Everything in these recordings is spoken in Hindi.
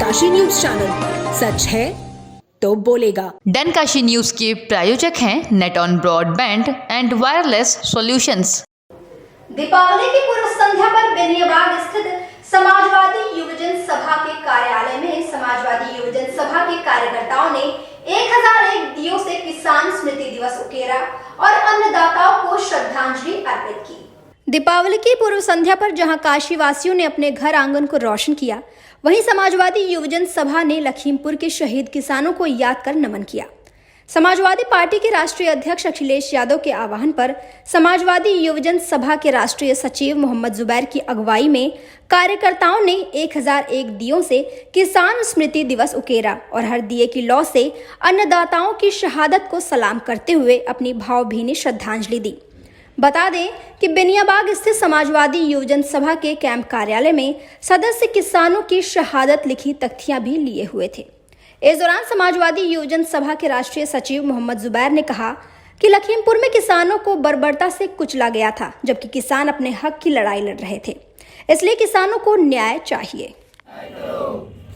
डनकाशी न्यूज चैनल, सच है तो बोलेगा। डनकाशी न्यूज के प्रायोजक हैं net on broadband and wireless solutions. Deepawali की पूर्व संध्या पर बेनियाबाग स्थित समाजवादी युवजन सभा के कार्यालय में समाजवादी युवजन सभा के कार्यकर्ताओं ने 1001 दियों से किसान स्मृति दिवस उकेरा और अन्नदाताओं को श्रद्धांजलि अर्पित की। दीपावली की पूर्व संध्या पर जहां काशी वासियों ने अपने घर आंगन को रोशन किया, वहीं समाजवादी युवजन सभा ने लखीमपुर के शहीद किसानों को याद कर नमन किया। समाजवादी पार्टी के राष्ट्रीय अध्यक्ष अखिलेश यादव के आह्वान पर समाजवादी युवजन सभा के राष्ट्रीय सचिव मोहम्मद जुबैर की अगुवाई में कार्यकर्ताओं ने 1001 दियों से किसान स्मृति दिवस उकेरा और हर दिए की लौ से अन्नदाताओं की शहादत को सलाम करते हुए अपनी भावभीनी श्रद्धांजलि दी। बता दें कि बेनियाबाग स्थित समाजवादी युवजन सभा के कैंप कार्यालय में सदस्य किसानों की शहादत लिखी तख्तियां भी लिए हुए थे। इस दौरान समाजवादी युवजन सभा के राष्ट्रीय सचिव मोहम्मद जुबैर ने कहा कि लखीमपुर में किसानों को बर्बरता से कुचला गया था, जबकि किसान अपने हक की लड़ाई लड़ रहे थे, इसलिए किसानों को न्याय चाहिए।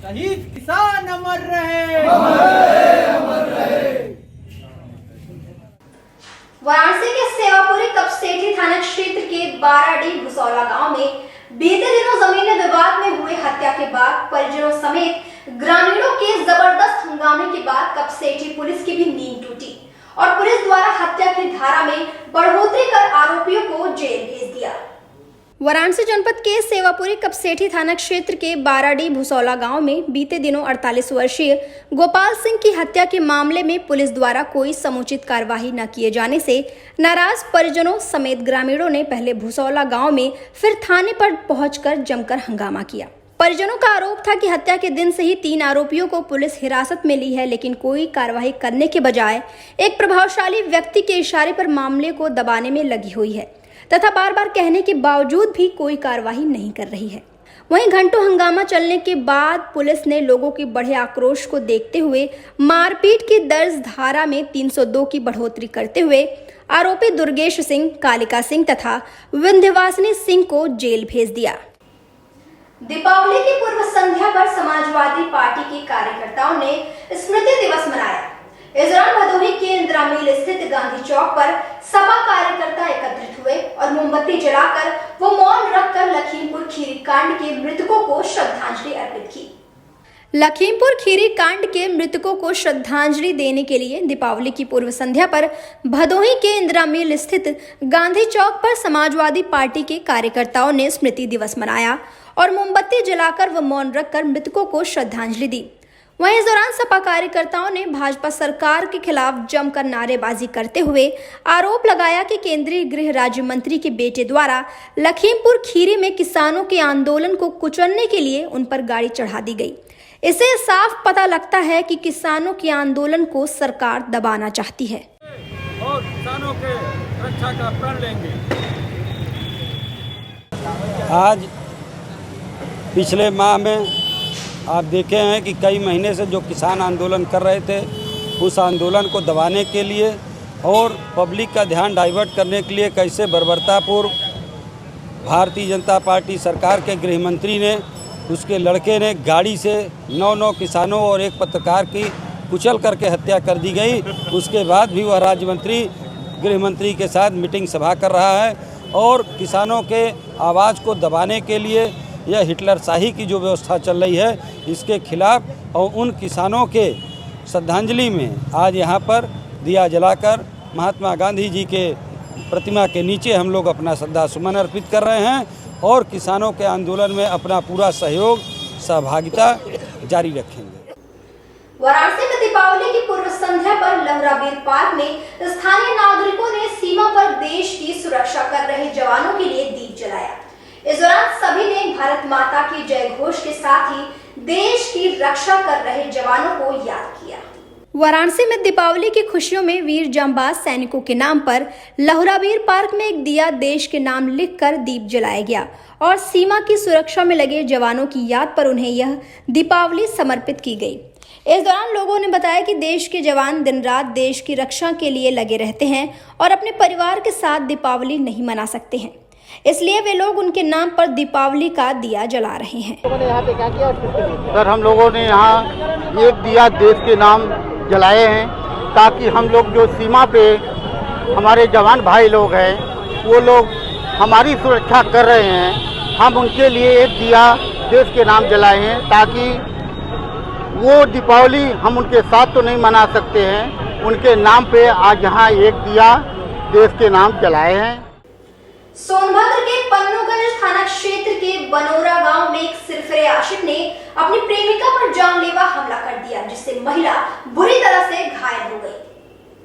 शहीद किसान अमर रहे, अमर रहे। वाराणसी के सेवापुरी कपसेठी थाना क्षेत्र के बाराडी भुसौला गांव में बीते दिनों जमीनी विवाद में हुए हत्या के बाद परिजनों समेत ग्रामीणों के जबरदस्त हंगामे के बाद कपसेठी पुलिस की भी नींद टूटी और पुलिस द्वारा हत्या की धारा में बढ़ोतरी कर आरोपियों को जेल भेज दिया। वाराणसी जनपद के सेवापुरी कपसेठी थाना क्षेत्र के बाराडी भुसौला गांव में बीते दिनों 48 वर्षीय गोपाल सिंह की हत्या के मामले में पुलिस द्वारा कोई समुचित कार्यवाही न किए जाने से नाराज परिजनों समेत ग्रामीणों ने पहले भुसौला गांव में फिर थाने पर पहुंचकर जमकर हंगामा किया। परिजनों का आरोप था कि हत्या के दिन से ही 3 आरोपियों को पुलिस हिरासत में ली है, लेकिन कोई कार्यवाही करने के बजाय एक प्रभावशाली व्यक्ति के इशारे पर मामले को दबाने में लगी हुई है तथा बार बार कहने के बावजूद भी कोई कार्यवाही नहीं कर रही है। वहीं घंटों हंगामा चलने के बाद पुलिस ने लोगों के बढ़े आक्रोश को देखते हुए मारपीट की दर्ज धारा में 302 की बढ़ोतरी करते हुए आरोपी दुर्गेश सिंह, कालिका सिंह तथा विंध्यवासिनी सिंह को जेल भेज दिया। दीपावली की पूर्व संध्या पर समाजवादी पार्टी के कार्यकर्ताओं ने स्मृति दिवस मनाया। इस दौरान भदोही के इंदिरा मिल स्थित गांधी चौक पर सपा कार्यकर्ता एकत्रित हुए और मोमबत्ती जलाकर वो मौन रखकर लखीमपुर खीरी कांड के मृतकों को श्रद्धांजलि अर्पित की। लखीमपुर खीरी कांड के मृतकों को श्रद्धांजलि देने के लिए दीपावली की पूर्व संध्या पर भदोही के इंदिरा मिल स्थित गांधी चौक पर समाजवादी पार्टी के कार्यकर्ताओं ने स्मृति दिवस मनाया और मोमबत्ती जलाकर व मौन रखकर मृतकों को श्रद्धांजलि दी। वहीं इस दौरान सपा कार्यकर्ताओं ने भाजपा सरकार के खिलाफ जमकर नारेबाजी करते हुए आरोप लगाया कि केंद्रीय गृह राज्य मंत्री के बेटे द्वारा लखीमपुर खीरी में किसानों के आंदोलन को कुचलने के लिए उन पर गाड़ी चढ़ा दी गई। इससे साफ पता लगता है कि किसानों के आंदोलन को सरकार दबाना चाहती है और किसानों के रक्षा का प्रण लेंगे। आज पिछले माह में आप देखे हैं कि कई महीने से जो किसान आंदोलन कर रहे थे, उस आंदोलन को दबाने के लिए और पब्लिक का ध्यान डाइवर्ट करने के लिए कैसे बर्बरतापूर्व भारतीय जनता पार्टी सरकार के गृह मंत्री ने, उसके लड़के ने गाड़ी से 9 किसानों और एक पत्रकार की कुचल करके हत्या कर दी गई। उसके बाद भी वह राज्य मंत्री गृह मंत्री के साथ मीटिंग सभा कर रहा है और किसानों के आवाज़ को दबाने के लिए यह हिटलर शाही की जो व्यवस्था चल रही है, इसके खिलाफ और उन किसानों के श्रद्धांजलि में आज यहाँ पर दिया जलाकर महात्मा गांधी जी के प्रतिमा के नीचे हम लोग अपना श्रद्धा सुमन अर्पित कर रहे हैं और किसानों के आंदोलन में अपना पूरा सहयोग, सहभागिता जारी रखेंगे। वाराणसी में दीपावली की पूर्व संध्या पर लहराबीर पार्क में स्थानीय नागरिकों ने सीमा पर देश की सुरक्षा कर रहे जवानों के लिए दीप जलाया। इस दौरान सभी ने भारत माता की जय घोष के साथ ही देश की रक्षा कर रहे जवानों को याद किया। वाराणसी में दीपावली की खुशियों में वीर जांबाज सैनिकों के नाम पर लहराबीर पार्क में एक दिया देश के नाम लिखकर दीप जलाया गया और सीमा की सुरक्षा में लगे जवानों की याद पर उन्हें यह दीपावली समर्पित की गई। इस दौरान लोगों ने बताया कि देश के जवान दिन रात देश की रक्षा के लिए लगे रहते हैं और अपने परिवार के साथ दीपावली नहीं मना सकते हैं। इसलिए वे लोग उनके नाम पर दीपावली का दिया जला रहे हैं। सर, हम लोगों ने यहाँ एक दिया देश के नाम जलाए हैं ताकि हम लोग जो सीमा पे हमारे जवान भाई लोग हैं वो लोग हमारी सुरक्षा कर रहे हैं। हम उनके लिए एक दिया देश के नाम जलाए हैं ताकि वो दीपावली हम उनके साथ तो नहीं मना सकते हैं, उनके नाम पे आज यहाँ एक दिया देश के नाम जलाए हैं। सोनभद्र के पन्नूगंज थाना क्षेत्र के बनोरा गांव में एक सिरफिरे आशिक ने अपनी प्रेमिका पर जानलेवा हमला कर दिया, जिससे महिला बुरी तरह से घायल हो गई।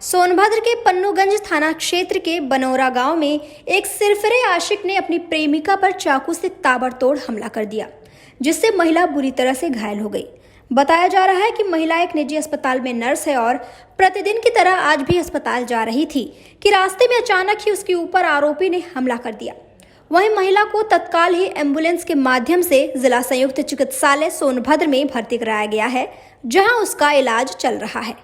सोनभद्र के पन्नूगंज थाना क्षेत्र के बनोरा गांव में एक सिरफिरे आशिक ने अपनी प्रेमिका पर चाकू से ताबड़तोड़ हमला कर दिया, जिससे महिला बुरी तरह से घायल हो गई। बताया जा रहा है कि महिला एक निजी अस्पताल में नर्स है और प्रतिदिन की तरह आज भी अस्पताल जा रही थी कि रास्ते में अचानक ही उसके ऊपर आरोपी ने हमला कर दिया। वहीं महिला को तत्काल ही एम्बुलेंस के माध्यम से जिला संयुक्त चिकित्सालय सोनभद्र में भर्ती कराया गया है, जहां उसका इलाज चल रहा है।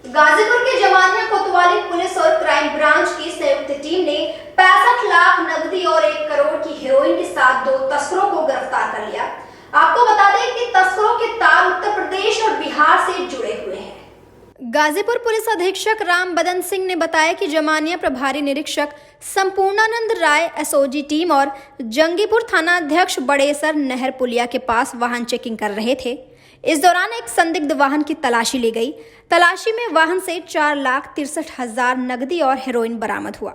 गाजीपुर के जमानिया कोतवाली पुलिस और क्राइम ब्रांच की संयुक्त टीम ने 65 लाख नकदी और 1 करोड़ की हेरोइन के साथ 2 तस्करों को गिरफ्तार कर लिया। आपको बता दें कि तस्करों के तार उत्तर प्रदेश और बिहार से जुड़े हुए हैं। गाजीपुर पुलिस अधीक्षक राम बदन सिंह ने बताया कि जमानिया प्रभारी निरीक्षक संपूर्णानंद राय एसओजी टीम और जंगीपुर थाना अध्यक्ष बड़ेसर नहर पुलिया के पास वाहन चेकिंग कर रहे थे। इस दौरान एक संदिग्ध वाहन की तलाशी ली गई। तलाशी में वाहन से 4,63,000 नकदी और हेरोइन बरामद हुआ,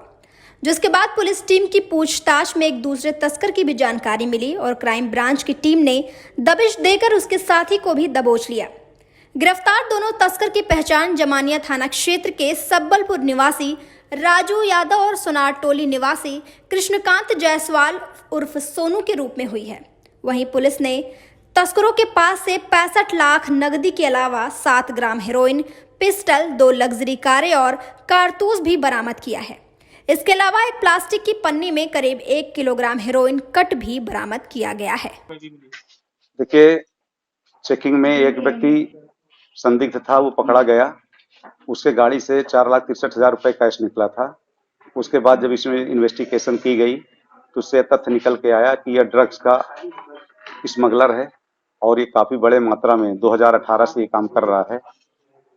जिसके बाद पुलिस टीम की पूछताछ में एक दूसरे तस्कर की भी जानकारी मिली और क्राइम ब्रांच की टीम ने दबिश देकर उसके साथी को भी दबोच लिया। गिरफ्तार दोनों तस्कर की पहचान जमानिया थाना क्षेत्र के सब्बलपुर निवासी राजू यादव और सोनार टोली निवासी कृष्णकांत जायसवाल उर्फ सोनू के रूप में हुई है। वहीं पुलिस ने तस्करों के पास से 65 लाख नकदी के अलावा 7 ग्राम हेरोइन, पिस्टल, 2 लग्जरी कारें और कारतूस भी बरामद किया है। इसके अलावा एक प्लास्टिक की पन्नी में करीब 1 किलोग्राम हेरोइन कट भी बरामद किया गया है। देखिए, चेकिंग में एक व्यक्ति संदिग्ध था, वो पकड़ा गया। उसके गाड़ी से 4,63,000 रुपए कैश निकला था। उसके बाद जब इसमें इन्वेस्टिगेशन की गई तो उससे तथ्य निकल के आया कि यह ड्रग्स का स्मगलर है और ये काफी बड़े मात्रा में 2018 से ये काम कर रहा है।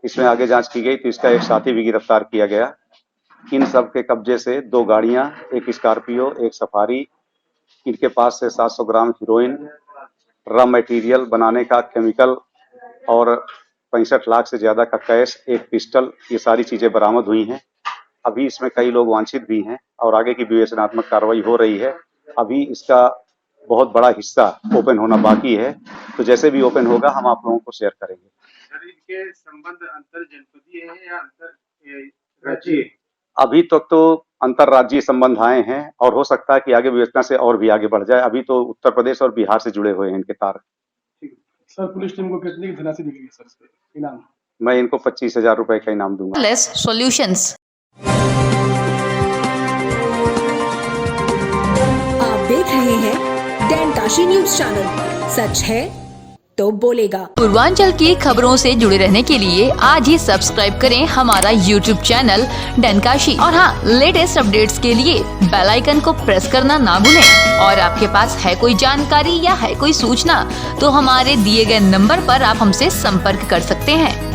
इसमें आगे जांच की गई तो इसका एक साथी भी गिरफ्तार किया गया। इन सब के कब्जे से 2 गाड़ियां, एक स्कॉर्पियो, एक सफारी, इनके पास से 700 ग्राम हीरोइन, रॉ मटेरियल बनाने का केमिकल और 65 लाख से ज्यादा का कैश, एक पिस्टल, ये सारी चीजें बरामद हुई हैं। अभी इसमें कई लोग वांछित भी हैं और आगे की विवेचनात्मक कार्रवाई हो रही है। अभी इसका बहुत बड़ा हिस्सा ओपन होना बाकी है, तो जैसे भी ओपन होगा हम आप लोगों को शेयर करेंगे। सर, इनके संबंध अंतर जनपदीय है या अंतर राज्यीय? अभी तक तो अंतरराज्यीय संबंध आए हैं और हो सकता है कि आगे विवेचना से और भी आगे बढ़ जाए। अभी तो उत्तर प्रदेश और बिहार से जुड़े हुए हैं इनके तार। सर, पुलिस टीम को कितने की धनराशि दी गई सर इस पे इनाम? मैं इनको 25,000 रुपए का इनाम दूंगा। Less solutions. आप देख रहे हैं डैनकाशी न्यूज चैनल। सच है तो बोलेगा। पूर्वांचल की खबरों से जुड़े रहने के लिए आज ही सब्सक्राइब करें हमारा YouTube चैनल डैनकाशी और हाँ, लेटेस्ट अपडेट्स के लिए बेल आइकन को प्रेस करना ना भूलें। और आपके पास है कोई जानकारी या है कोई सूचना तो हमारे दिए गए नंबर पर आप हमसे संपर्क कर सकते हैं।